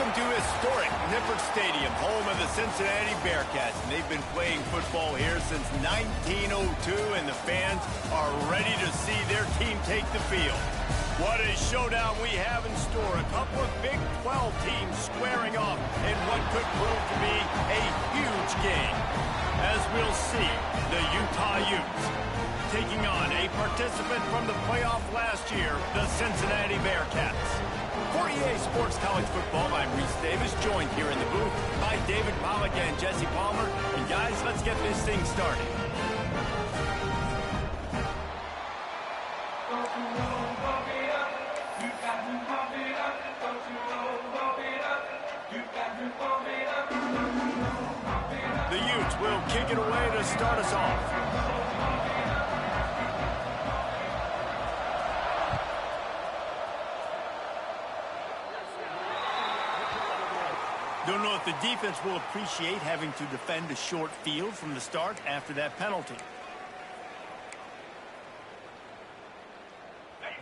Welcome to historic Nippert Stadium, home of the Cincinnati Bearcats. And they've been playing football here since 1902, and the fans are ready to see their team take the field. What a showdown we have in store. A couple of Big 12 teams squaring off in what could prove to be a huge game. As we'll see, the Utah Utes taking on a participant from the playoff last year, the Cincinnati Bearcats. For EA Sports College Football, I'm Reese Davis, joined here in the booth by David Pollack and Jesse Palmer. And guys, let's get this thing started. The Utes will kick it away to start us off. Don't know if the defense will appreciate having to defend a short field from the start after that penalty.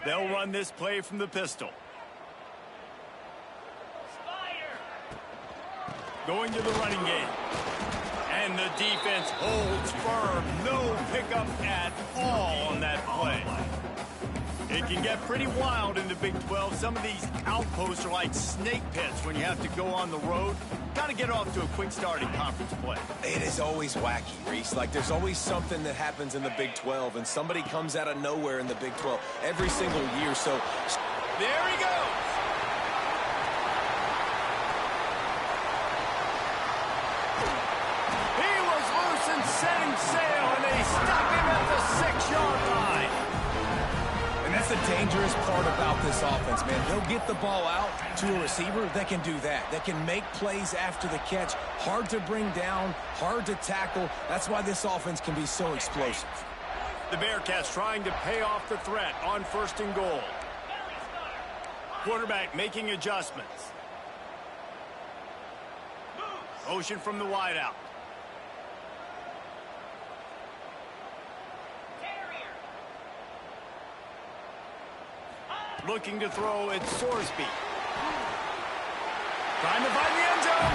They'll run this play from the pistol. Going to the running game. And the defense holds firm. No pickup at all on that play. It can get pretty wild in the Big 12. Some of these outposts are like snake pits when you have to go on the road. Got to get off to a quick start in conference play. It is always wacky, Reese. Like, there's always something that happens in the Big 12, and somebody comes out of nowhere in the Big 12 every single year. So there he goes. He was loose and setting sail, and they stop him at the 6-yard line. And that's the dangerous part about this offense, man. They'll get the ball out to a receiver that can do that. That can make plays after the catch. Hard to bring down, hard to tackle. That's why this offense can be so explosive. The Bearcats trying to pay off the threat on 1st and goal. Quarterback making adjustments. Motion from the wideout. Looking to throw, it's Sorsby. Trying to find the end zone.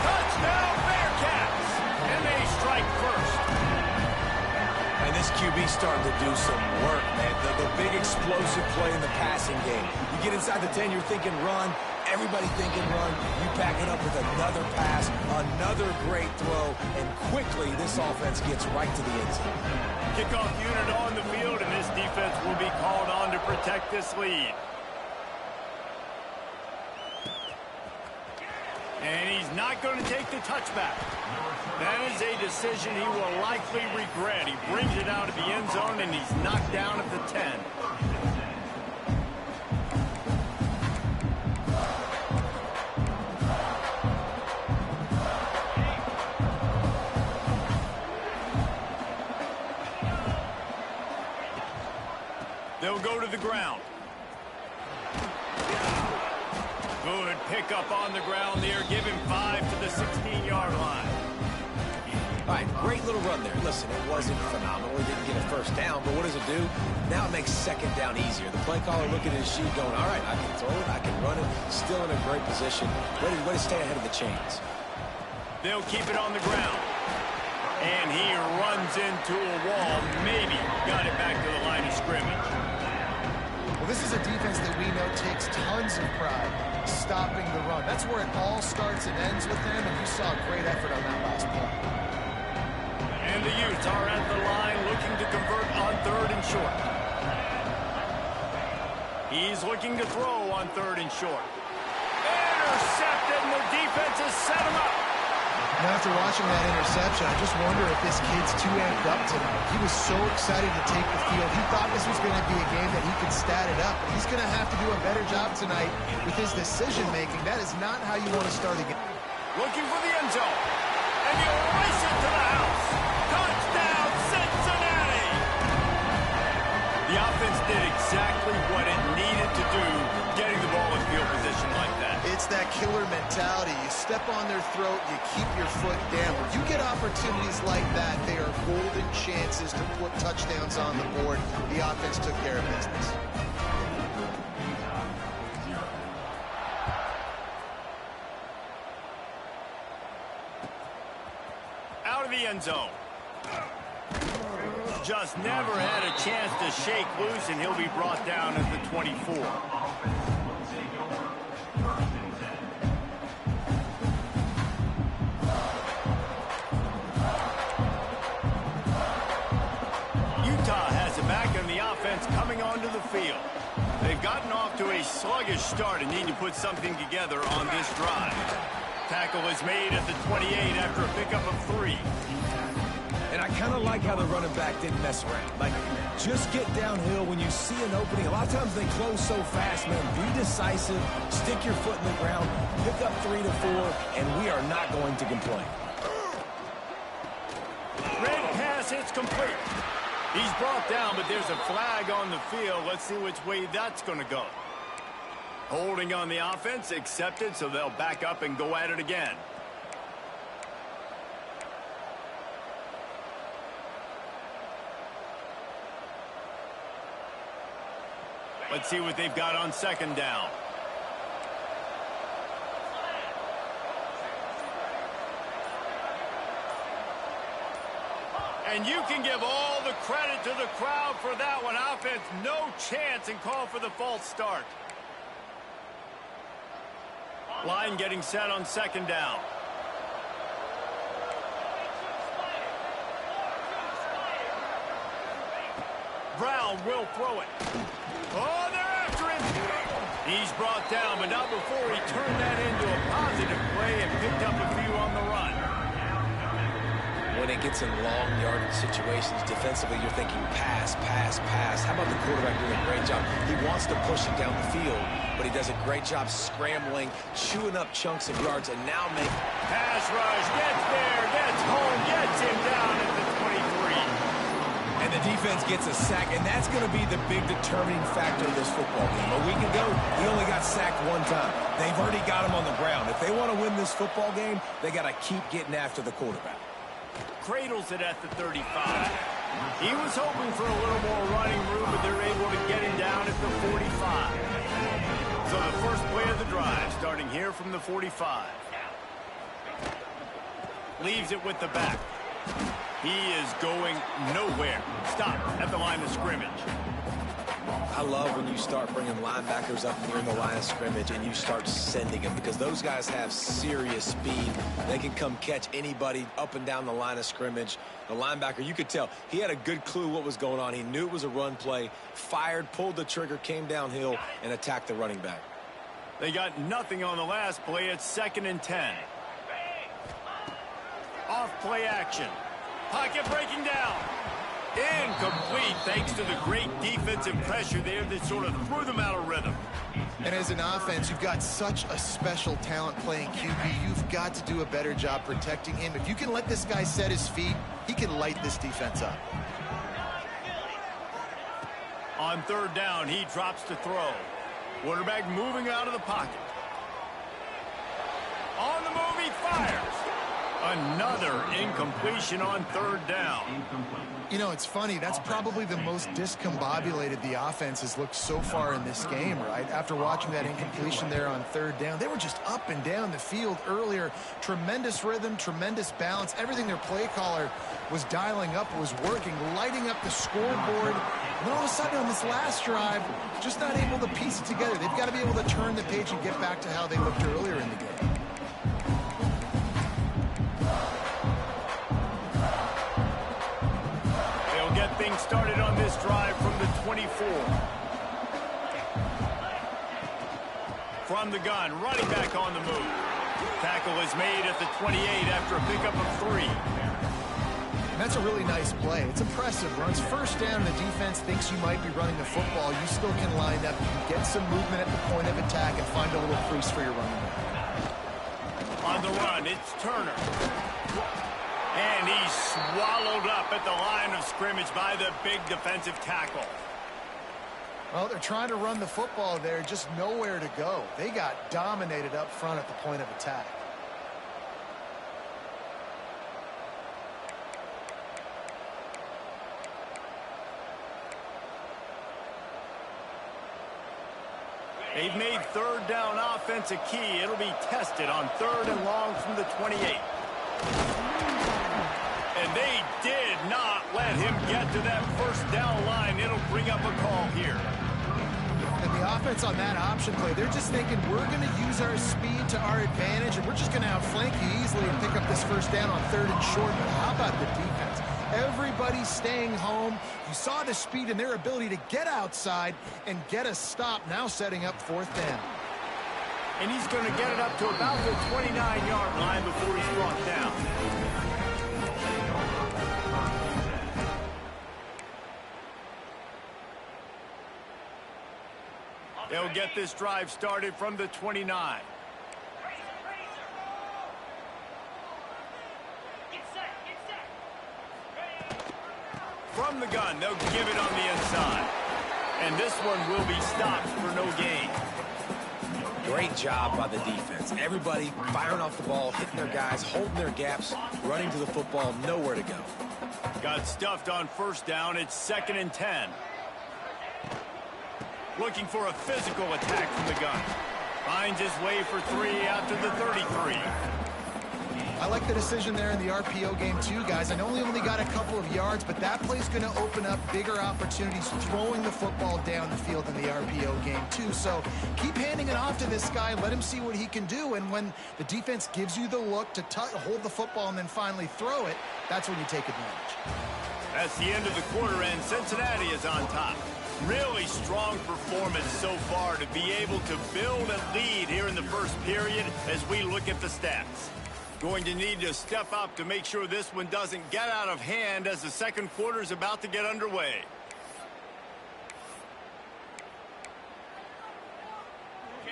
Touchdown, Bearcats! And they strike first. And this QB starting to do some work, man. The big explosive play in the passing game. You get inside the 10, you're thinking run. Everybody thinking run. You back it up with another pass, another great throw, and quickly this offense gets right to the end zone. Kickoff unit on the field, and this defense will be called on to protect this lead. And he's not going to take the touchback. That is a decision he will likely regret. He brings it out of the end zone, and he's knocked down at the 10. They'll go to the ground. Good pickup on the ground there. Give him 5 to the 16-yard line. All right, great little run there. Listen, it wasn't phenomenal. He didn't get a first down, but what does it do? Now it makes 2nd down easier. The play caller looking at his sheet going, all right, I can throw it, I can run it. Still in a great position. Way to stay ahead of the chains. They'll keep it on the ground. And he runs into a wall. Maybe got it back to the line of scrimmage. Well, this is a defense that we know takes tons of pride stopping the run. That's where it all starts and ends with them, and you saw a great effort on that last play. And the Utes are at the line looking to convert on 3rd and short. He's looking to throw on 3rd and short. Intercepted, and the defense has set him up. Now, after watching that interception, I just wonder if this kid's too amped up tonight. He was so excited to take the field. He thought this was going to be a game that he could stat it up. But he's going to have to do a better job tonight with his decision-making. That is not how you want to start a game. Looking for the end zone. And he'll race it to the house. Touchdown, Cincinnati! The offense did exactly what it needed to do, getting the ball in field position like that. It's that killer mentality. You step on their throat, you keep your foot down. When you get opportunities like that, they are golden chances to put touchdowns on the board. The offense took care of business. out of the end zone. Just never had a chance to shake loose, and he'll be brought down at the 24. Utah has it back in the offense coming onto the field. They've gotten off to a sluggish start and need to put something together on this drive. Tackle is made at the 28 after a pickup of 3. And I kind of like how the running back didn't mess around. Like, just get downhill when you see an opening. A lot of times they close so fast, man. Be decisive, stick your foot in the ground, pick up 3 to 4, and we are not going to complain. Red pass hits complete. He's brought down, but there's a flag on the field. Let's see which way that's going to go. Holding on the offense, accepted, so they'll back up and go at it again. Let's see what they've got on second down. And you can give all the credit to the crowd for that one. Offense, no chance, and call for the false start. Line getting set on second down. Brown will throw it. Oh, they're after him. He's brought down, but not before he turned that into a positive play and picked up a few on the run. When it gets in long yardage situations, defensively, you're thinking pass, pass, pass. How about the quarterback doing a great job? He wants to push it down the field, but he does a great job scrambling, chewing up chunks of yards, and now make... Pass rush, gets there, gets home, gets him down at the 23. And the defense gets a sack, and that's going to be the big determining factor of this football game. A week ago, he only got sacked 1 time. They've already got him on the ground. If they want to win this football game, they got to keep getting after the quarterback. Cradles it at the 35. He was hoping for a little more running room, but they're able to get him down at the 45. So the first play of the drive, starting here from the 45. Leaves it with the back. He is going nowhere. Stop at the line of scrimmage. I love when you start bringing linebackers up near the line of scrimmage and you start sending them, because those guys have serious speed. They can come catch anybody up and down the line of scrimmage. The linebacker, you could tell, he had a good clue what was going on. He knew it was a run play, fired, pulled the trigger, came downhill, and attacked the running back. They got nothing on the last play. It's 2nd and 10. Off play action. Pocket breaking down. Incomplete, thanks to the great defensive pressure there that sort of threw them out of rhythm. And as an offense, you've got such a special talent playing QB. You've got to do a better job protecting him. If you can let this guy set his feet, he can light this defense up. On 3rd down, he drops to throw. Quarterback moving out of the pocket. On the move, he fires. Another incompletion on 3rd down. You know, it's funny. That's probably the most discombobulated the offense has looked so far in this game, right? After watching that incompletion there on 3rd down, they were just up and down the field earlier. Tremendous rhythm, tremendous balance. Everything their play caller was dialing up was working, lighting up the scoreboard. And all of a sudden on this last drive, just not able to piece it together. They've got to be able to turn the page and get back to how they looked earlier in the game. Get things started on this drive from the 24. From the gun, running back on the move. Tackle is made at the 28 after a pickup of 3. And that's a really nice play. It's impressive. Runs 1st down, and the defense thinks you might be running the football. You still can line up, you can get some movement at the point of attack, and find a little crease for your running back. On the run, it's Turner. And he's swallowed up at the line of scrimmage by the big defensive tackle. Well, they're trying to run the football there, just nowhere to go. They got dominated up front at the point of attack. They've made 3rd down offense a key. It'll be tested on 3rd and long from the 28. And they did not let him get to that first down line. It'll bring up a call here. And the offense on that option play, they're just thinking we're going to use our speed to our advantage, and we're just going to outflank you easily and pick up this first down on 3rd and short. But how about the defense? Everybody's staying home. You saw the speed and their ability to get outside and get a stop, now setting up 4th down. And he's going to get it up to about the 29-yard line before he's brought down. They'll get this drive started from the 29. From the gun, they'll give it on the inside. And this one will be stopped for no gain. Great job by the defense. Everybody firing off the ball, hitting their guys, holding their gaps, running to the football, nowhere to go. Got stuffed on 1st down. It's 2nd and 10. Looking for a physical attack from the gun. Finds his way for 3 out to the 33. I like the decision there in the RPO game too, guys. I know he only got a couple of yards, but that play's going to open up bigger opportunities throwing the football down the field in the RPO game too. So keep handing it off to this guy. Let him see what he can do. And when the defense gives you the look to hold the football and then finally throw it, that's when you take advantage. That's the end of the quarter, and Cincinnati is on top. Really strong performance so far to be able to build a lead here in the first period as we look at the stats. Going to need to step up to make sure this one doesn't get out of hand as the second quarter is about to get underway.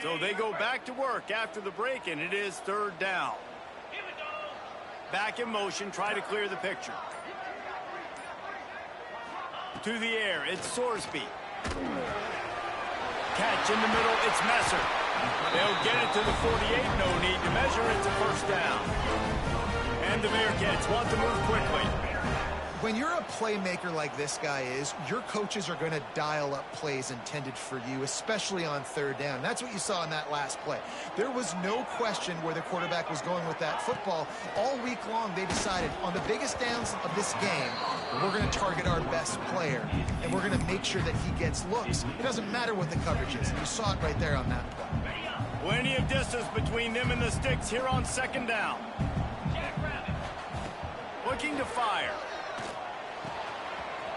So they go back to work after the break, and it is 3rd down. Back in motion, try to clear the picture. To the air, it's Sorsby. Catch in the middle, it's Messer. They'll get it to the 48, no need to measure, it's a 1st down. And the Bearcats want to move quickly. When you're a playmaker like this guy is, your coaches are going to dial up plays intended for you, especially on 3rd down. That's what you saw in that last play. There was no question where the quarterback was going with that football. All week long, they decided on the biggest downs of this game, we're going to target our best player, and we're going to make sure that he gets looks. It doesn't matter what the coverage is. You saw it right there on that play. Plenty of distance between them and the sticks here on 2nd down. Looking to fire.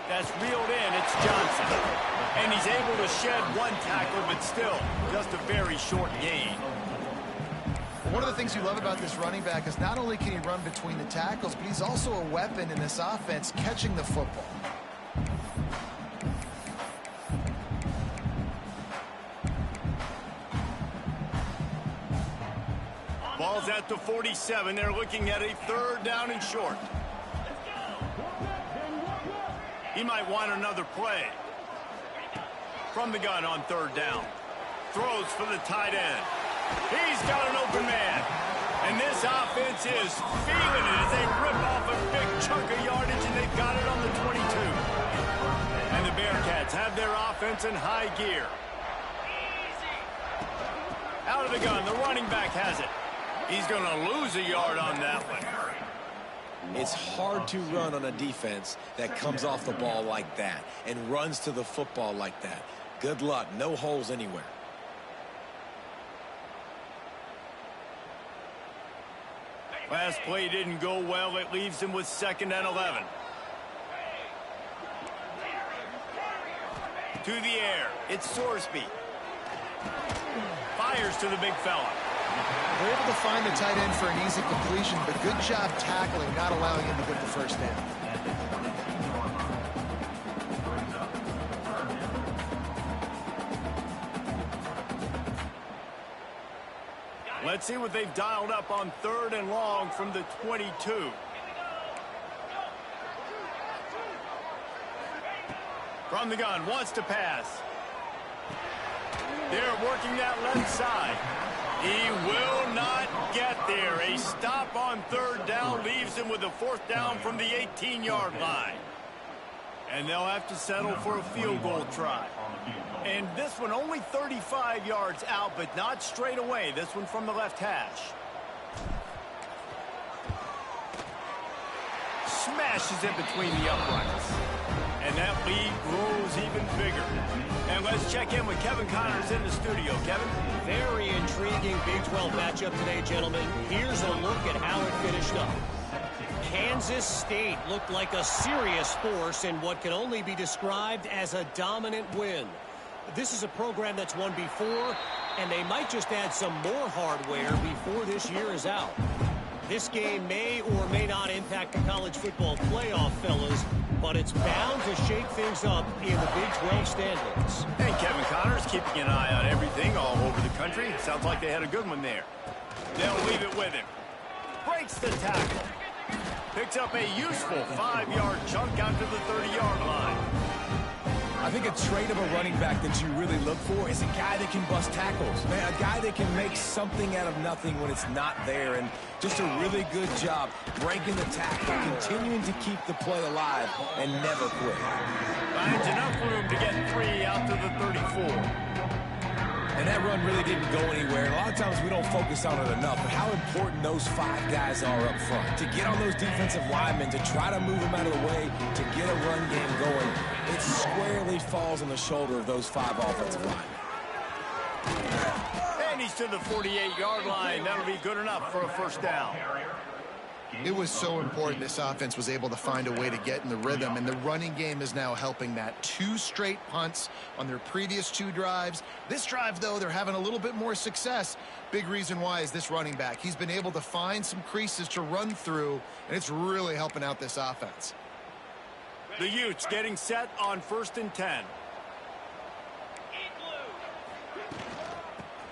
That's reeled in, it's Johnson. And he's able to shed 1 tackle, but still, just a very short gain. One of the things you love about this running back is not only can he run between the tackles, but he's also a weapon in this offense, catching the football. Ball's at the 47. They're looking at a 3rd down and short. He might want another play. From the gun on 3rd down. Throws for the tight end. He's got an open man. And this offense is feeling it as they rip off a big chunk of yardage, and they've got it on the 22. And the Bearcats have their offense in high gear. Out of the gun, the running back has it. He's going to lose a yard on that one. It's hard to run on a defense that comes off the ball like that and runs to the football like that. Good luck. No holes anywhere. Last play didn't go well. It leaves him with 2nd and 11. To the air. It's Sorsby. Fires to the big fella. They're able to find the tight end for an easy completion, but good job tackling, not allowing him to get the 1st down. Let's see what they've dialed up on 3rd and long from the 22. From the gun, wants to pass. They're working that left side. He will not get there. A stop on 3rd down leaves him with a 4th down from the 18-yard line. And they'll have to settle for a field goal try. And this one only 35 yards out, but not straight away. This one from the left hash. smashes it between the uprights. And that lead grows even bigger. And let's check in with Kevin Connors in the studio. Kevin? Very intriguing Big 12 matchup today, gentlemen. Here's a look at how it finished up. Kansas State looked like a serious force in what can only be described as a dominant win. This is a program that's won before, and they might just add some more hardware before this year is out. This game may or may not impact the college football playoff, fellas, but it's bound to shake things up in the Big 12 standings. Hey, Kevin Connors keeping an eye on everything all over the country. Sounds like they had a good one there. They'll leave it with him. Breaks the tackle. Picks up a useful 5-yard chunk out to the 30-yard line. I think a trait of a running back that you really look for is a guy that can bust tackles. Man, a guy that can make something out of nothing when it's not there. And just a really good job breaking the tackle, continuing to keep the play alive, and never quit. Finds enough room to get 3 out to the 34. And that run really didn't go anywhere. And a lot of times we don't focus on it enough, but how important those 5 guys are up front. To get on those defensive linemen, to try to move them out of the way, to get a run game going, it squarely falls on the shoulder of those 5 offensive linemen. And he's to the 48-yard line. That'll be good enough for a first down. It was so important this offense was able to find a way to get in the rhythm, and the running game is now helping that. 2 straight punts on their previous 2 drives. This drive, though, they're having a little bit more success. Big reason why is this running back. He's been able to find some creases to run through, and it's really helping out this offense. The Utes getting set on 1st and 10.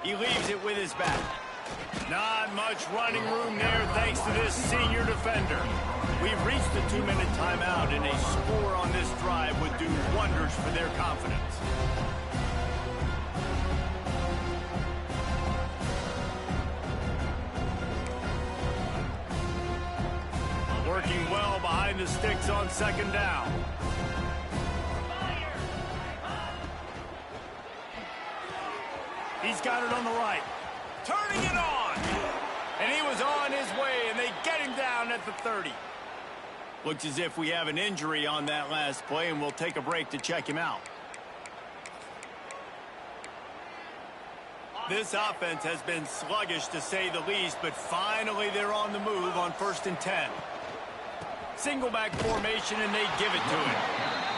He leaves it with his back. Not much running room there thanks to this senior defender. We've reached the 2-minute timeout, and a score on this drive would do wonders for their confidence. Working well behind the sticks on 2nd down. He's got it on the right. Turning it on. And he was on his way, and they get him down at the 30. Looks as if we have an injury on that last play, and we'll take a break to check him out. This offense has been sluggish, to say the least, but finally they're on the move on 1st and 10. Single back formation, and they give it to him.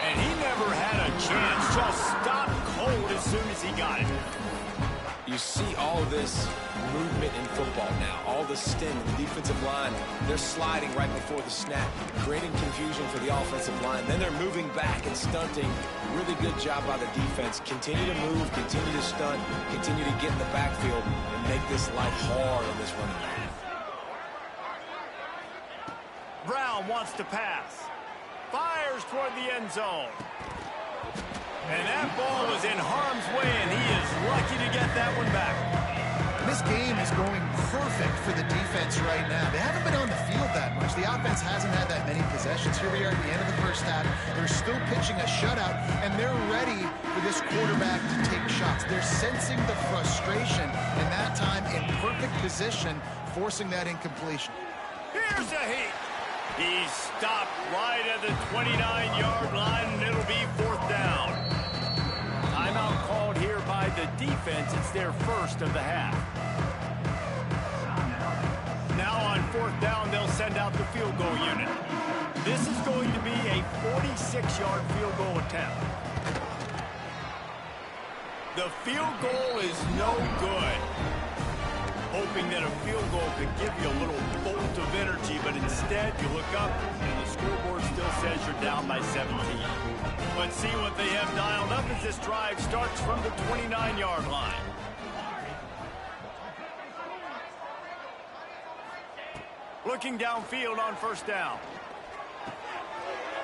And he never had a chance. Just stopped cold as soon as he got it. You see all this movement in football now. All the sting, the defensive line, they're sliding right before the snap, creating confusion for the offensive line. Then they're moving back and stunting. Really good job by the defense. Continue to move, continue to stunt, continue to get in the backfield, and make this life hard on this running back. Brown wants to pass. Fires toward the end zone. And that ball was in harm's way, and he is lucky to get that one back. This game is going perfect for the defense right now. They haven't been on the field that much. The offense hasn't had that many possessions. Here we are at the end of the first half. They're still pitching a shutout, and they're ready for this quarterback to take shots. They're sensing the frustration, and that time in perfect position, forcing that incompletion. Here's a heat. He's stopped right at the 29-yard line, and it'll be 4th down. Timeout called here by the defense. It's their first of the half. Now on 4th down, they'll send out the field goal unit. This is going to be a 46-yard field goal attempt. The field goal is no good. Hoping that a field goal could give you a little bolt of energy, but instead you look up and the scoreboard still says you're down by 17. Let's see what they have dialed up as this drive starts from the 29-yard line. Looking downfield on 1st down.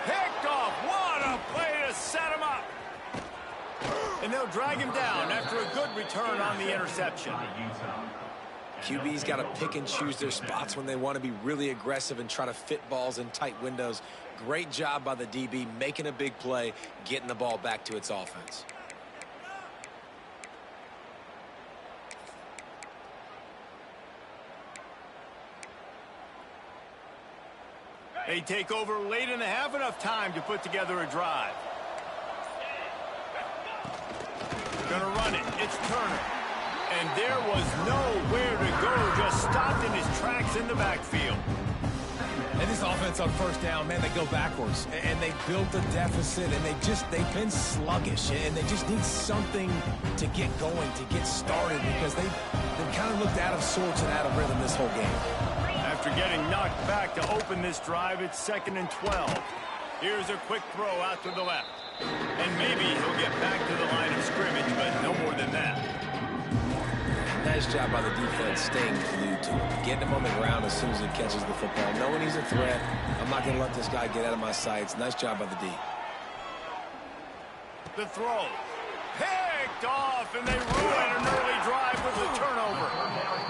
Picked off. What a play to set him up. And they'll drag him down after a good return on the interception. QB's got to pick and choose their spots when they want to be really aggressive and try to fit balls in tight windows. Great job by the DB making a big play, getting the ball back to its offense. They take over late in the half, enough time to put together a drive. Gonna run it. It's Turner. And there was nowhere to go. Just stopped in his tracks in the backfield. And this offense on first down, man, they go backwards. And they built a deficit, and they've been sluggish. And they just need something to get going, to get started, because they've kind of looked out of sorts and out of rhythm this whole game. After getting knocked back to open this drive, it's 2nd and 12. Here's a quick throw out to the left. And maybe he'll get back to the line of scrimmage, but no more than that. Nice job by the defense staying glued to him, getting him on the ground as soon as he catches the football, knowing he's a threat. I'm not going to let this guy get out of my sights. Nice job by the D. The throw. Picked off, and they ruin an early drive with a turnover.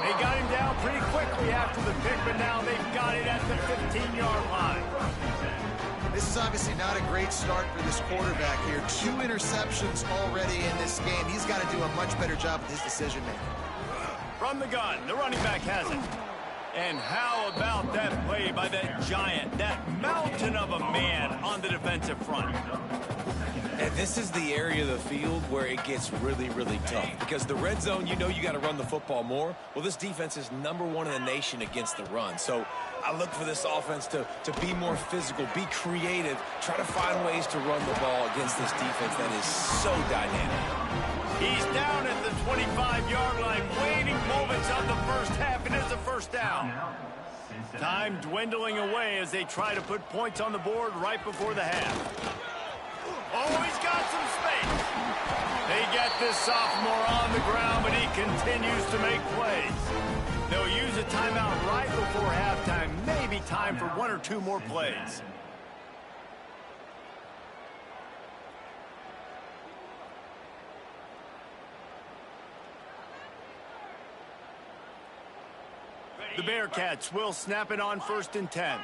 They got him down pretty quickly after the pick, but now they've got it at the 15-yard line. This is obviously not a great start for this quarterback here. 2 interceptions already in this game. He's got to do a much better job with his decision-making. From the gun, the running back has it. And how about that play by that giant, that mountain of a man on the defensive front? And this is the area of the field where it gets really, really tough. Because the red zone, you know you got to run the football more. Well, this defense is #1 in the nation against the run. So I look for this offense to be more physical, be creative, try to find ways to run the ball against this defense that is so dynamic. He's down at the 25-yard line, waiting moments of the first half, and it's a first down. Time dwindling away as they try to put points on the board right before the half. Oh, he's got some space. They get this sophomore on the ground, but he continues to make plays. They'll use a timeout right before halftime, maybe time for 1 or 2 more plays. The Bearcats will snap it on 1st and 10.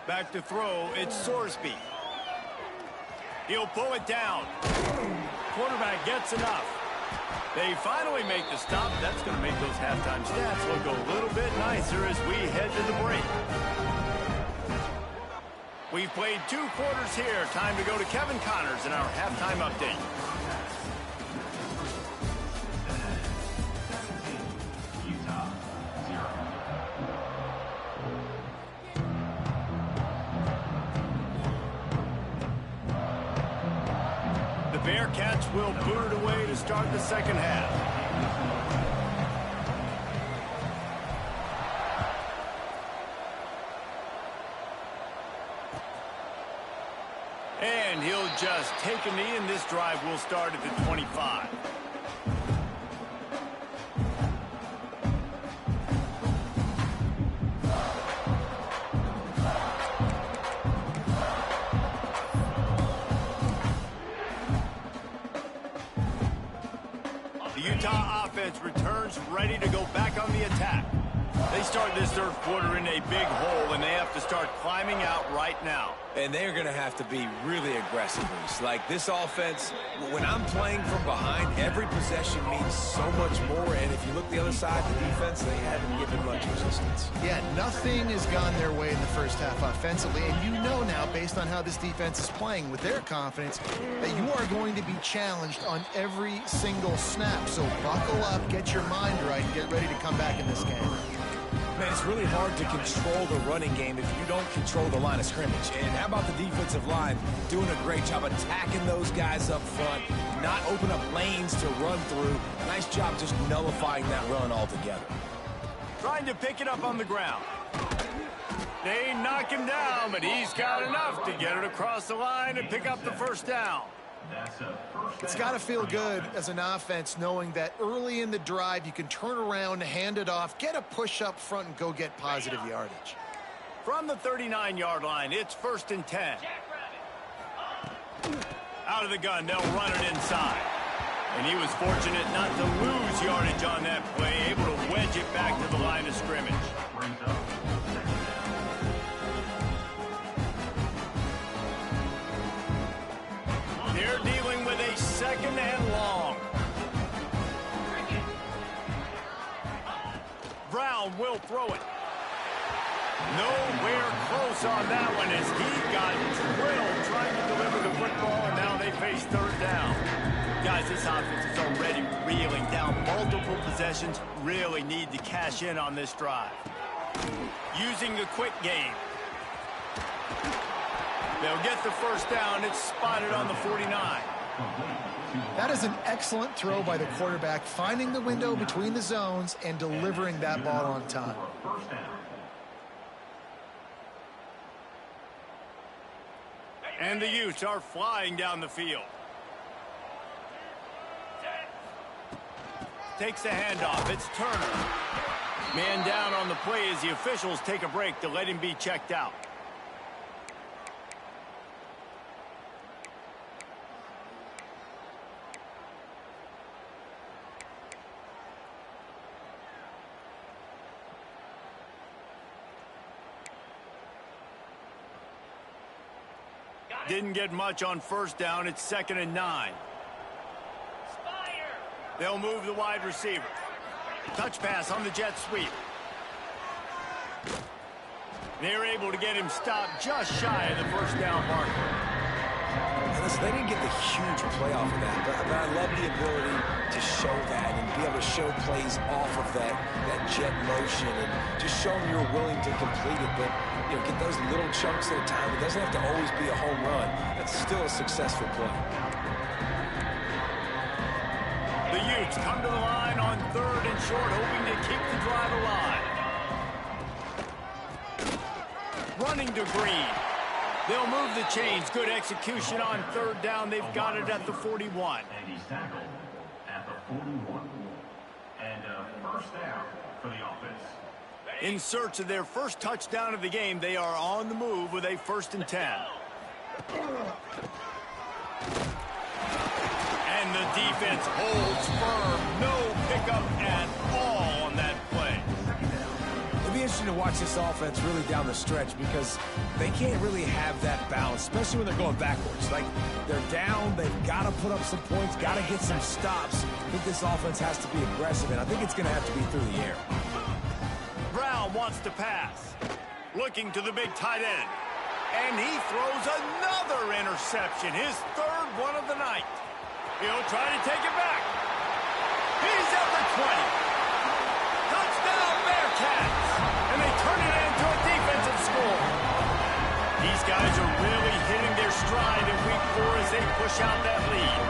Back to throw, it's Sorsby. He'll pull it down. Quarterback gets enough. They finally make the stop. That's going to make those halftime stats look a little bit nicer as we head to the break. We've played 2 quarters here. Time to go to Kevin Connors in our halftime update. Bearcats will boot it away to start the second half. And he'll just take a knee, and this drive will start at the 25. Utah offense returns ready to go back on the attack. They start this third quarter in a big hole, and they have to start climbing out right now. And they're going to have to be really aggressive. Like this offense, when I'm playing from behind, every possession means so much more. And if you look the other side, the defense, they haven't given much resistance. Yeah, nothing has gone their way in the first half offensively. And you know now, based on how this defense is playing with their confidence, that you are going to be challenged on every single snap. So buckle up, get your mind right, and get ready to come back in this game. Man, it's really hard to control the running game if you don't control the line of scrimmage. And how about the defensive line doing a great job attacking those guys up front, not open up lanes to run through. Nice job just nullifying that run altogether. Trying to pick it up on the ground. They knock him down, but he's got enough to get it across the line and pick up the first down. It's got to feel good as an offense knowing that early in the drive you can turn around, hand it off, get a push up front, and go get positive yardage. From the 39-yard line, it's 1st and 10. Out of the gun, they'll run it inside. And he was fortunate not to lose yardage on that play, able to wedge it back to the line of scrimmage. They're dealing with a 2nd and long. Brown will throw it. Nowhere close on that one as he got drilled trying to deliver the football, and now they face third down. Guys, this offense is already reeling down multiple possessions. Really need to cash in on this drive. Using the quick game. They'll get the first down. It's spotted on the 49. That is an excellent throw by the quarterback, finding the window between the zones and delivering that ball on time. And the Utes are flying down the field. Takes the handoff. It's Turner. Man down on the play as the officials take a break to let him be checked out. Didn't get much on first down. It's 2nd and 9. They'll move the wide receiver. Touch pass on the jet sweep. They're able to get him stopped just shy of the first down marker. And listen, they didn't get the huge play off of that, but I love the ability to show that and be able to show plays off of that jet motion and just show them you're willing to complete it. But, you know, get those little chunks at a time. It doesn't have to always be a home run. That's still a successful play. The Utes come to the line on 3rd and short, hoping to keep the drive alive. Running to Green. They'll move the chains. Good execution on 3rd down. They've got it at the 41. And he's tackled at the 41. And first down for the offense. In search of their first touchdown of the game, they are on the move with a 1st and 10. And the defense holds firm. No pickup at all on that play. It'll be interesting to watch this offense really down the stretch because they can't really have that balance, especially when they're going backwards. Like, they're down, they've got to put up some points, got to get some stops. I think this offense has to be aggressive, and I think it's going to have to be through the air. Brown wants to pass. Looking to the big tight end. And he throws another interception, his 3rd one of the night. He'll try to take it back. He's at the 20. Touchdown, Bearcats. And they turn it into a defensive score. These guys are really hitting their stride in week 4 as they push out that lead.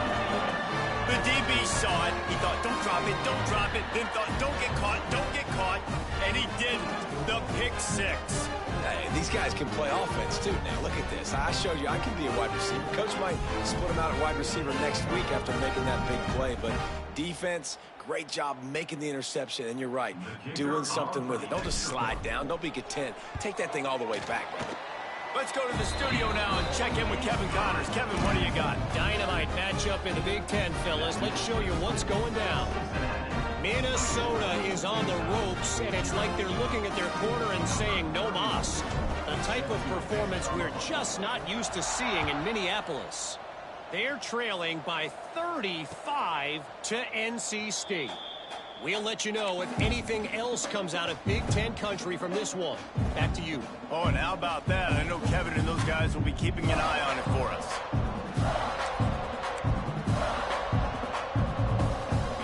The DB saw it. He thought, don't drop it, don't drop it. Then thought, don't get caught, don't get caught. And he didn't. The pick 6. Hey, these guys can play offense, too. Now, look at this. I showed you I can be a wide receiver. Coach might split him out at wide receiver next week after making that big play. But defense, great job making the interception. And you're right, doing something with it. Don't just slide down. Don't be content. Take that thing all the way back, brother. Let's go to the studio now and check in with Kevin Connors. Kevin, what do you got? Dynamite matchup in the Big Ten, fellas. Let's show you what's going down. Minnesota is on the ropes, and it's like they're looking at their corner and saying, no mas. The type of performance we're just not used to seeing in Minneapolis. They're trailing by 35 to NC State. We'll let you know if anything else comes out of Big Ten country from this one. Back to you. Oh, and how about that? I know Kevin and those guys will be keeping an eye on it for us.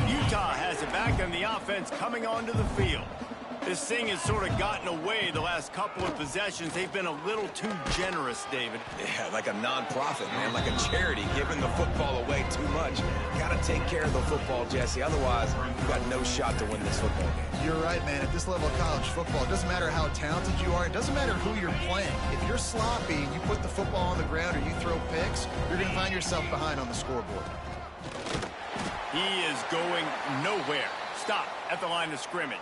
Utah has it back on the offense coming onto the field. This thing has sort of gotten away the last couple of possessions. They've been a little too generous, David. Yeah, like a non-profit, man, like a charity, giving the football away too much. Got to take care of the football, Jesse. Otherwise, you've got no shot to win this football game. You're right, man. At this level of college football, it doesn't matter how talented you are. It doesn't matter who you're playing. If you're sloppy and you put the football on the ground or you throw picks, you're going to find yourself behind on the scoreboard. He is going nowhere. Stop at the line of scrimmage.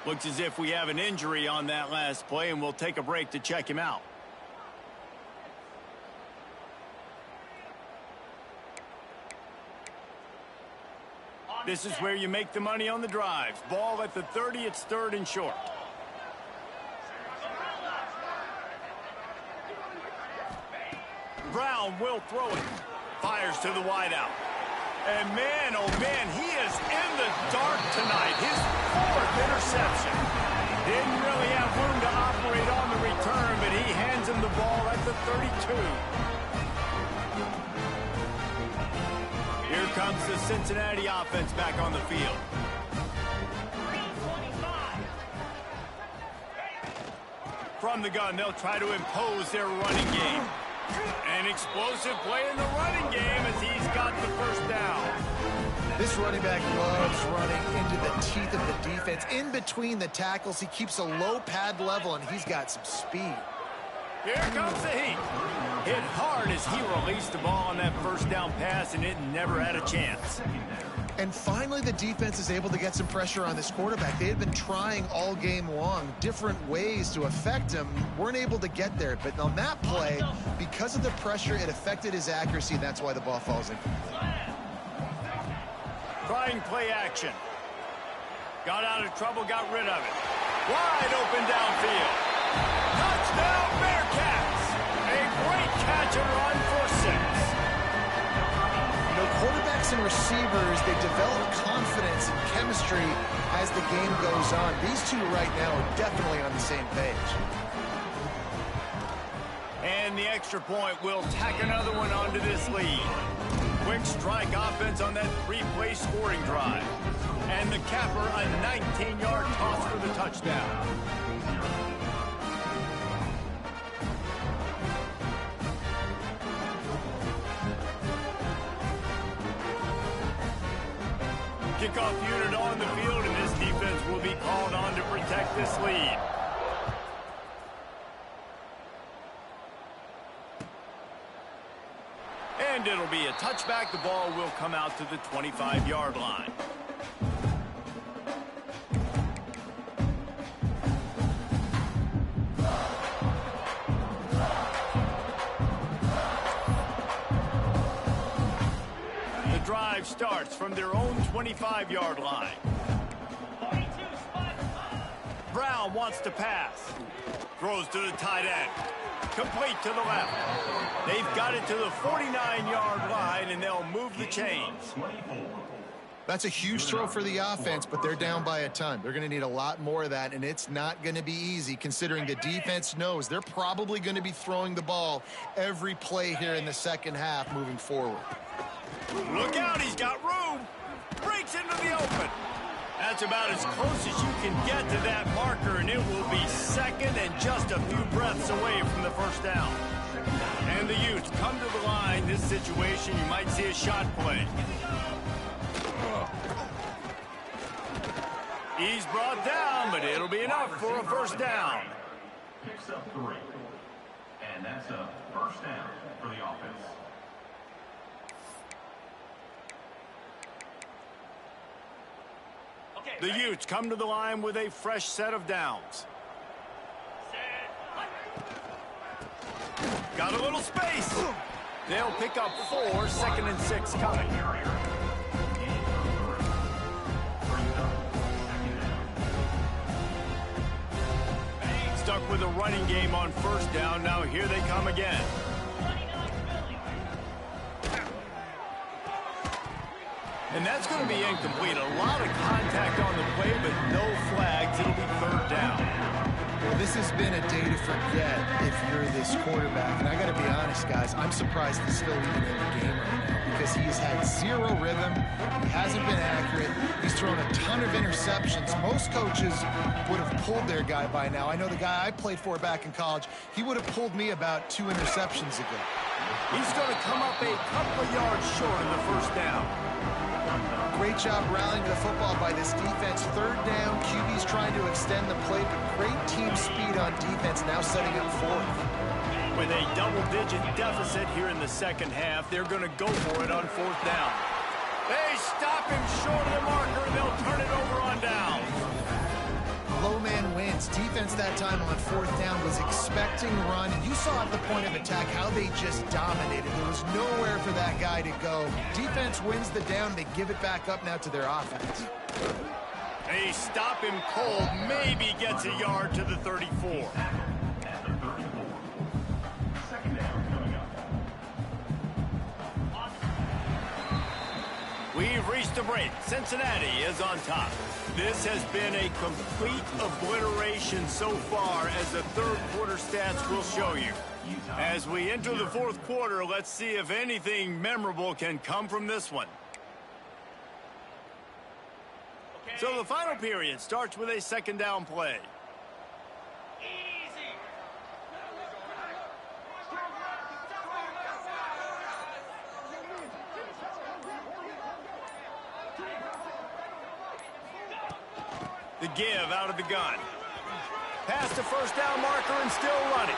Looks as if we have an injury on that last play, and we'll take a break to check him out. This is where you make the money on the drives. Ball at the 30, it's 3rd and short. Brown will throw it. Fires to the wideout. And man, oh man, he is in the dark tonight. His 4th interception. Didn't really have room to operate on the return, but he hands him the ball at the 32. Here comes the Cincinnati offense back on the field. From the gun, they'll try to impose their running game. An explosive play in the running game as he's got the first down. This running back loves running into the teeth of the defense. In between the tackles, he keeps a low pad level, and he's got some speed. Here comes the heat. Hit hard as he released the ball on that first down pass, and it never had a chance. And finally, the defense is able to get some pressure on this quarterback. They had been trying all game long different ways to affect him. Weren't able to get there. But on that play, because of the pressure, it affected his accuracy, and that's why the ball falls in. Trying play action. Got out of trouble, got rid of it. Wide open downfield. Touchdown, Bearcats! A great catch and run for 6. You know, quarterbacks and receivers, they develop confidence and chemistry as the game goes on. These two right now are definitely on the same page. And the extra point will tack another one onto this lead. Quick strike offense on that 3-play scoring drive. And the capper, a 19-yard toss for the touchdown. Kickoff unit on the field, and this defense will be called on to protect this lead. And it'll be a touchback. The ball will come out to the 25-yard line. The drive starts from their own 25-yard line. Brown wants to pass. Throws to the tight end. Complete to the left. They've got it to the 49-yard line, and they'll move the chains. That's a huge throw for the offense, but they're down by a ton. They're going to need a lot more of that, and it's not going to be easy considering the defense knows they're probably going to be throwing the ball every play here in the second half moving forward. Look out, he's got room. Breaks into the open. That's about as close as you can get to that marker, and it will be second and just a few breaths away from the first down. And the Utes come to the line. This situation, you might see a shot play. He's brought down, but it'll be enough for a first down. Picks up 3. And that's a first down for the offense. The Utes come to the line with a fresh set of downs. Got a little space. They'll pick up 4, 2nd and 6 coming. Stuck with a running game on first down. Now here they come again. And that's going to be incomplete. A lot of contact on the play, but no flags. It'll be 3rd down. Well, this has been a day to forget if you're this quarterback. And I got to be honest, guys, I'm surprised he's still even in the game right now because he's had 0 rhythm. He hasn't been accurate. He's thrown a ton of interceptions. Most coaches would have pulled their guy by now. I know the guy I played for back in college, he would have pulled me about 2 interceptions ago. He's going to come up a couple of yards short of the first down. Great job rallying to the football by this defense. 3rd down, QB's trying to extend the play, but great team speed on defense, now setting up 4th. With a double-digit deficit here in the second half, they're going to go for it on 4th down. They stop him short of the marker, and they'll turn it over on down. Low man wins. Defense that time on 4th down was expecting run, and you saw at the point of attack how they just dominated. There was nowhere for that guy to go. Defense wins the down. They give it back up now to their offense. They stop him cold. Maybe gets a yard to the 34. At the 34. 2nd down coming up. We've reached a break. Cincinnati is on top. This has been a complete obliteration so far, as the third quarter stats will show you. As we enter the fourth quarter, let's see if anything memorable can come from this one. So the final period starts with a second down play. The give out of the gun. Past the first down marker and still running.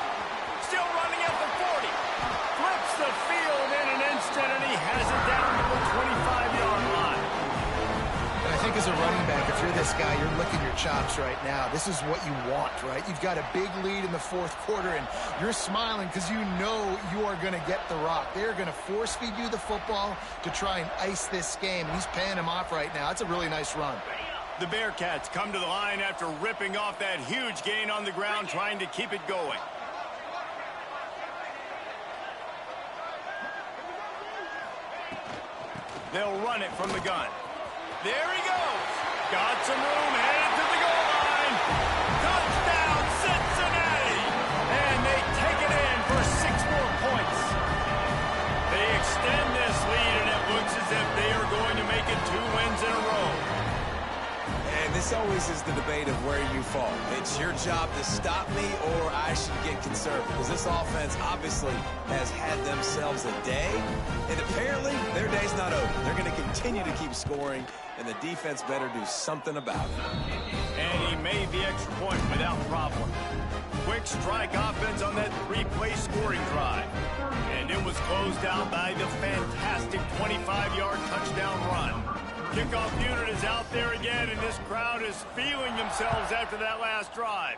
Still running at the 40. Flips the field in an instant, and he has it down to the 25-yard line. And I think as a running back, if you're this guy, you're licking your chops right now. This is what you want, right? You've got a big lead in the fourth quarter, and you're smiling because you know you are going to get the rock. They're going to force feed you the football to try and ice this game. He's paying him off right now. That's a really nice run. The Bearcats come to the line after ripping off that huge gain on the ground, trying to keep it going. They'll run it from the gun. There he goes. Got some room, headed to the goal line. Touchdown, Cincinnati! And they take it in for 6 more points. They extend this lead, and it looks as if they are going to make it 2 wins in a row. And this always is the debate of where you fall. It's your job to stop me, or I should get conservative. Because this offense obviously has had themselves a day, and apparently their day's not over. They're going to continue to keep scoring, and the defense better do something about it. And he made the extra point without problem. Quick strike offense on that 3-play scoring drive. And it was closed out by the fantastic 25-yard touchdown run. Kickoff unit is out there again, and this crowd is feeling themselves after that last drive.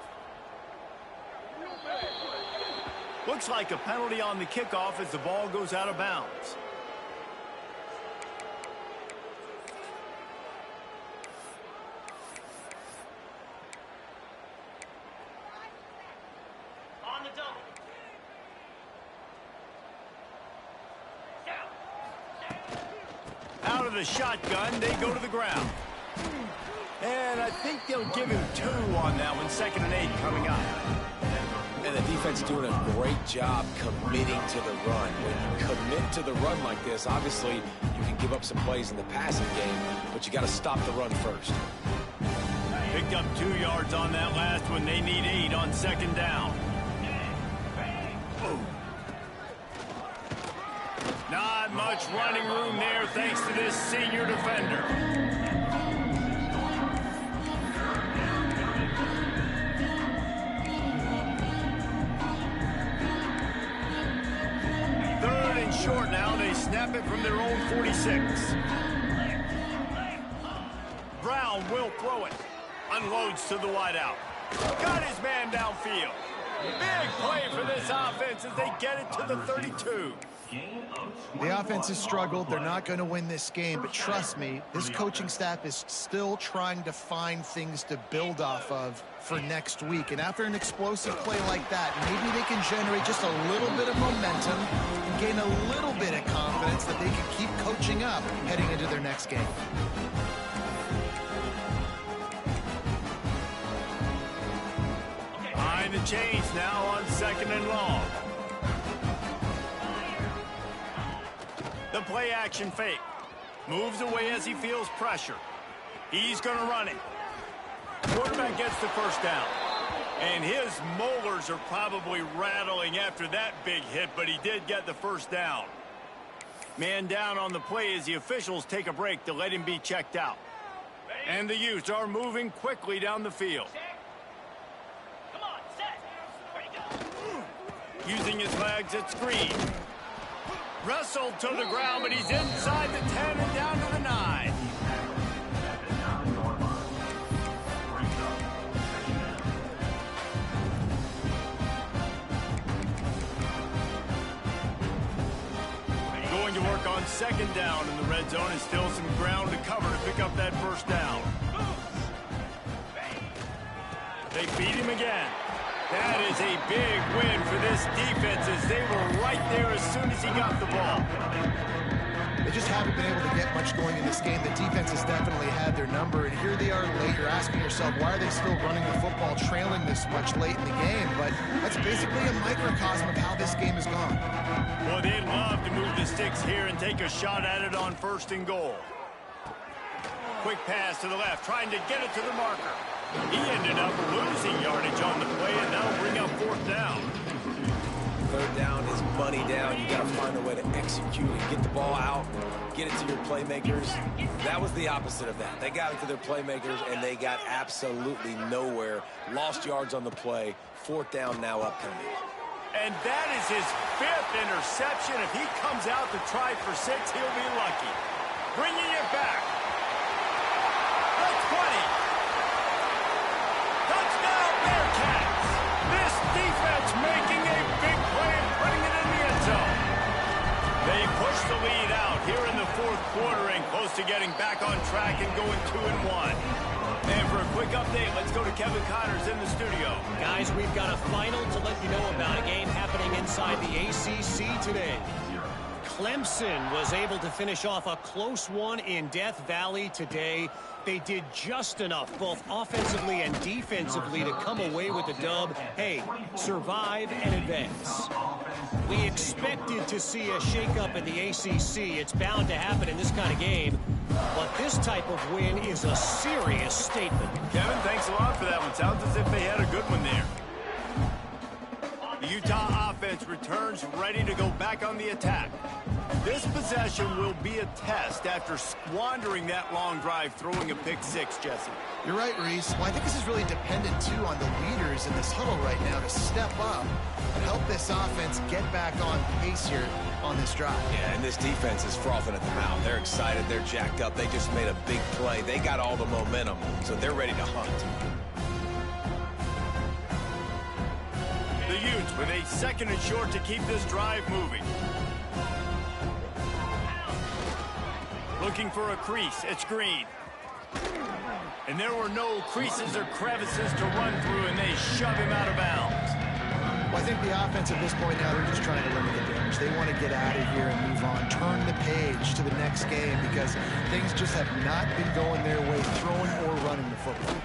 Looks like a penalty on the kickoff as the ball goes out of bounds. On the double. Out of the shotgun, they go to the ground. And I think they'll give him 2 on that one. 2nd and 8 coming up. And the defense doing a great job committing to the run. When you commit to the run like this, obviously you can give up some plays in the passing game, but you got to stop the run first. Picked up 2 yards on that last one. They need 8 on 2nd down. Not much running room there thanks to this senior defender. Third and short now. They snap it from their own 46. Brown will throw it. Unloads to the wideout. Got his man downfield. Big play for this offense as they get it to the 32. The offense has struggled. They're not going to win this game, but trust me, this coaching staff is still trying to find things to build off of for next week. And after an explosive play like that, maybe they can generate just a little bit of momentum and gain a little bit of confidence that they can keep coaching up heading into their next game. Behind the chains now on 2nd and long. The play action fake. Moves away as he feels pressure. He's going to run it. Quarterback gets the first down. And his molars are probably rattling after that big hit, but he did get the first down. Man down on the play as the officials take a break to let him be checked out. And the Utes are moving quickly down the field. Come on, set. Ready, go. Using his legs at screen. Wrestled to the ground, but he's inside the 10 and down to the 9. Going to work on 2nd down in the red zone, and still some ground to cover to pick up that first down. They beat him again. That is a big win for this defense as they were right there as soon as he got the ball. They just haven't been able to get much going in this game. The defense has definitely had their number, and here they are late. You're asking yourself, why are they still running the football, trailing this much late in the game? But that's basically a microcosm of how this game has gone. Well, they'd love to move the sticks here and take a shot at it on 1st and goal. Quick pass to the left, trying to get it to the marker. He ended up losing yardage on the play, and that'll bring up 4th down. 3rd down is money down. You got to find a way to execute and get the ball out, get it to your playmakers. That was the opposite of that. They got it to their playmakers, and they got absolutely nowhere. Lost yards on the play. 4th down now upcoming. And that is his 5th interception. If he comes out to try for 6, he'll be lucky. Bringing it back. The 20. Touchdown, Bearcats. This defense making a big play and putting it in the end zone. They push the lead out here in the 4th quarter and close to getting back on track and going 2-1. And for a quick update, let's go to Kevin Connors in the studio. Guys, we've got a final to let you know about, a game happening inside the ACC today. Clemson was able to finish off a close one in Death Valley today. They did just enough, both offensively and defensively, to come away with the dub. Hey, survive and advance. We expected to see a shakeup in the ACC. It's bound to happen in this kind of game. But this type of win is a serious statement. Kevin, thanks a lot for that one. Sounds as if they had a good one there. The Utah offense returns ready to go back on the attack. This possession will be a test after squandering that long drive, throwing a pick-6, Jesse. You're right, Reese. Well, I think this is really dependent, too, on the leaders in this huddle right now to step up and help this offense get back on pace here on this drive. Yeah, and this defense is frothing at the mouth. They're excited. They're jacked up. They just made a big play. They got all the momentum, so they're ready to hunt. The Utes with a 2nd and short to keep this drive moving. Looking for a crease. It's Green. And there were no creases or crevices to run through, and they shove him out of bounds. Well, I think the offense at this point now, they're just trying to limit the damage. They want to get out of here and move on. Turn the page to the next game because things just have not been going their way, throwing or running the football.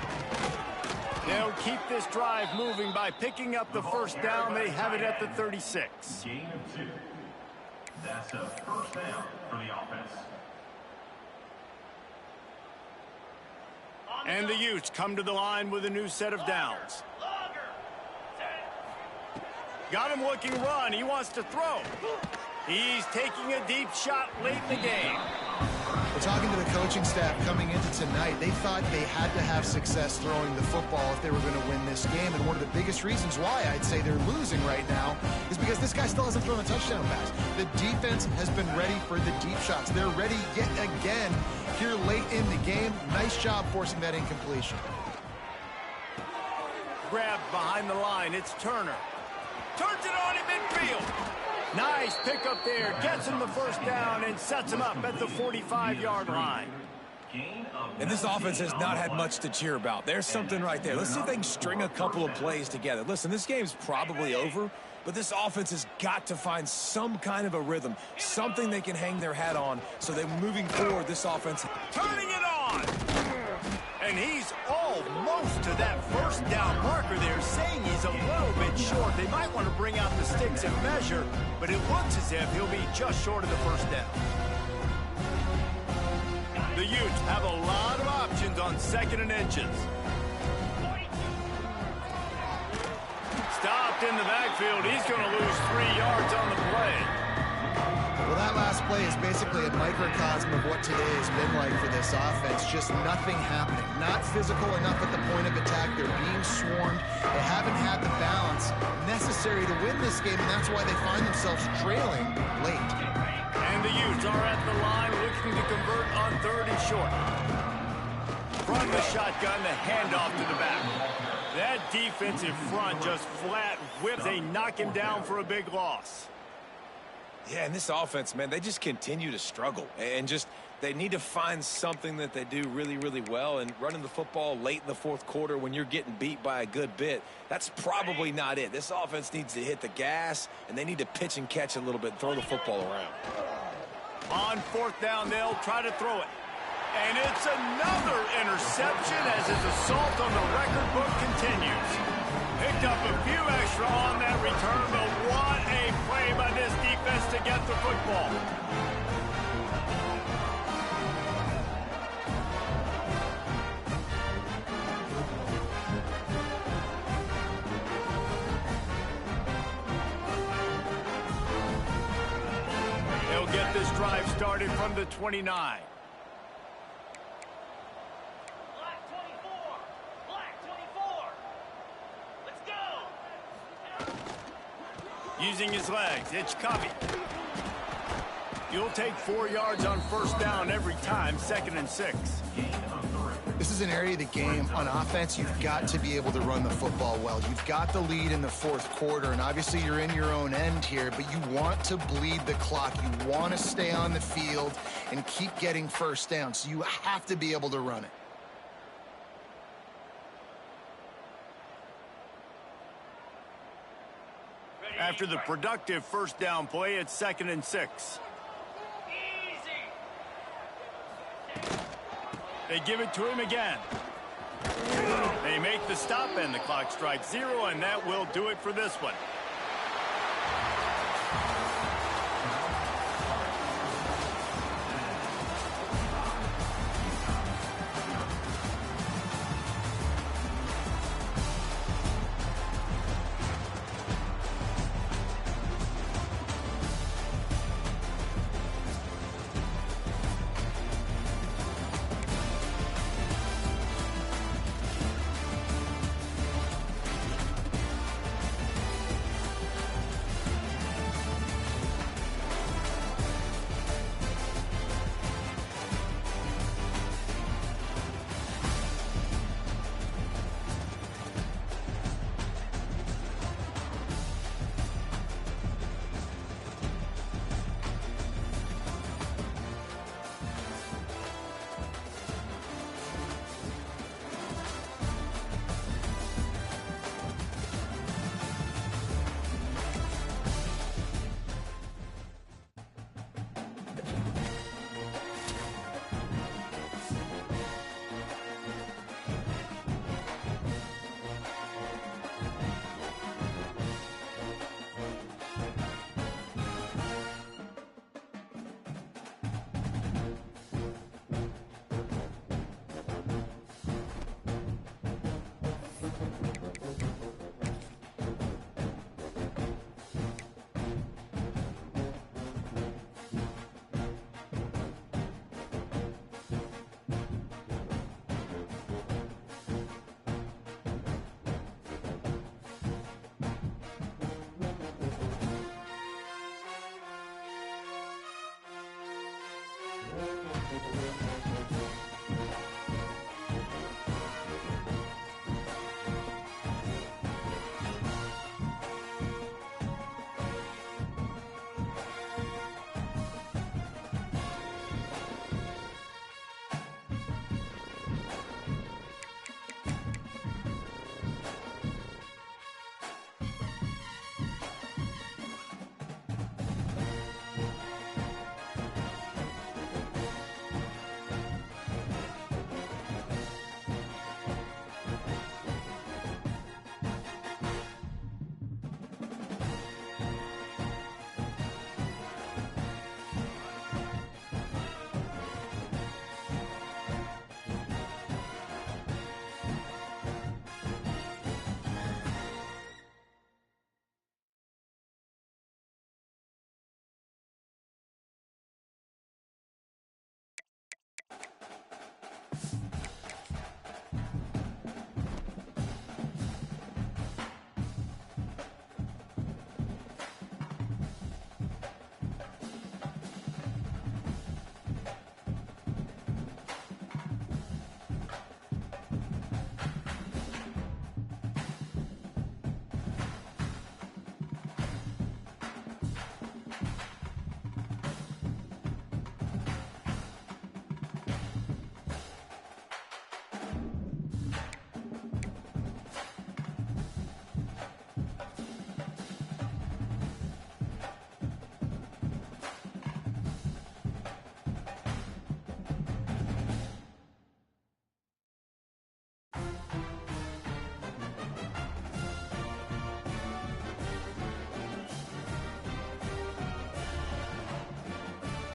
They'll keep this drive moving by picking up the 1st down. They have it at the 36. Gain of 2. That's a 1st down for the offense. And the Utes come to the line with a new set of downs. Got him looking run. He wants to throw. He's taking a deep shot late in the game. We're talking to the coaching staff coming into tonight. They thought they had to have success throwing the football if they were going to win this game. And one of the biggest reasons why I'd say they're losing right now is because this guy still hasn't thrown a touchdown pass. The defense has been ready for the deep shots. They're ready yet again here late in the game. Nice job forcing that incompletion. Grabbed behind the line. It's Turner. Turns it on in midfield. Nice pickup there. Gets him the 1st down and sets him up at the 45-yard line. And this offense has not had much to cheer about. There's something right there. Let's see if they can string a couple of plays together. Listen, this game's probably over, but this offense has got to find some kind of a rhythm, something they can hang their hat on so that moving forward, this offense... Turning it on! And he's almost to that 1st down marker there, saying he's a little bit short. They might want to bring out the sticks and measure, but it looks as if he'll be just short of the 1st down. The Utes have a lot of options on 2nd and inches. Stopped in the backfield. He's going to lose 3 yards on the play. Well, that last play is basically a microcosm of what today has been like for this offense. Just nothing happening. Not physical enough at the point of attack. They're being swarmed. They haven't had the balance necessary to win this game, and that's why they find themselves trailing late. And the Utes are at the line looking to convert on 3rd and short. From the shotgun, the handoff to the back. That defensive front just flat whips. They knock him down for a big loss. Yeah, and this offense, man, they just continue to struggle. And just, they need to find something that they do really, really well. And running the football late in the 4th quarter when you're getting beat by a good bit, that's probably not it. This offense needs to hit the gas, and they need to pitch and catch a little bit and throw the football around. On fourth down, they'll try to throw it. And it's another interception as his assault on the record book continues. Picked up a few extra on that return, but what a play by this defense to get the football. They'll get this drive started from the 29. Using his legs, it's Covey. You'll take 4 yards on first down every time, 2nd and 6. This is an area of the game on offense you've got to be able to run the football well. You've got the lead in the fourth quarter, and obviously you're in your own end here, but you want to bleed the clock. You want to stay on the field and keep getting first down, so you have to be able to run it. After the productive first down play, it's 2nd and 6. They give it to him again. They make the stop, and the clock strikes 0, and that will do it for this one.